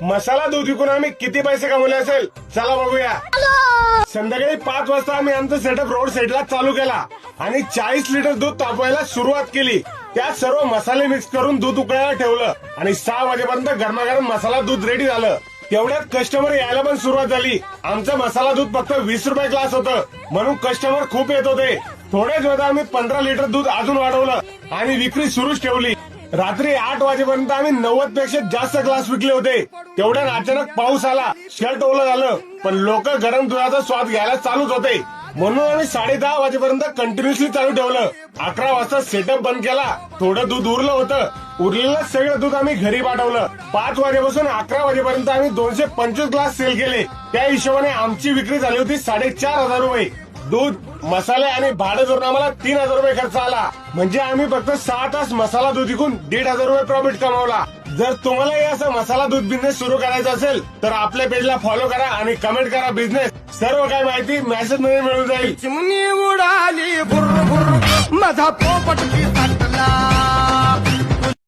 मसाला दूध विकून आम्ही किती पैसे कमवले असेल चला बघूया. संध्याकाळी 5 वाजता आम्ही आमचा सेटअप रोड साईडला चालू केला आणि 40 लिटर दूध तापवायला सुरुवात केली. त्यात सर्व मसाले मिक्स करून दूध उकळायला ठेवलं आणि 6 वाजेपर्यंत गरमागरम मसाला दूध रेडी झालं. तेवढ्यात कस्टमर यायला पण सुरुवात झाली. आमचं मसाला दूध फक्त 20 रुपये ग्लास होतं म्हणून कस्टमर खूप येत होते. थोड्याच वेळात आम्ही 15 लिटर दूध अजून वाढवलं आणि विक्री सुरूच ठेवली. रात्री 8 वाजेपर्यंत आम्ही 90 पेक्षा जास्त ग्लास विकले होते. तेवढ्यात अचानक पाऊस आला, शर्ट ओलं झालं, पण लोक गरम दुधाचा स्वाद घ्यायला चालूच होते म्हणून आम्ही 10:30 वाजेपर्यंत कंटिन्युअसली चालू ठेवलं. 11 वाजता सेटअप बंद केला. थोडं दूध उरलं होतं. उरलेलं सगळं दूध आम्ही घरी पाठवलं. 5 वाजेपासून 11 वाजेपर्यंत आम्ही 225 ग्लास सेल केले. त्या हिशोबाने आमची विक्री झाली होती 4,500 रुपये. दूध, मसाले आणि भाडं धरून आम्हाला 3,000 रुपये खर्च आला. म्हणजे आम्ही फक्त 6 तास मसाला दूध विकून 1,500 रुपये प्रॉफिट कमावला. जर तुम्हालाही असं मसाला दूध बिझनेस सुरू करायचा असेल तर आपल्या पेजला फॉलो करा आणि कमेंट करा बिझनेस. सर्व काही माहिती मेसेज मध्ये मिळून जाईल. चिमणी उडाली भुर्र भुर्र माझा पोपट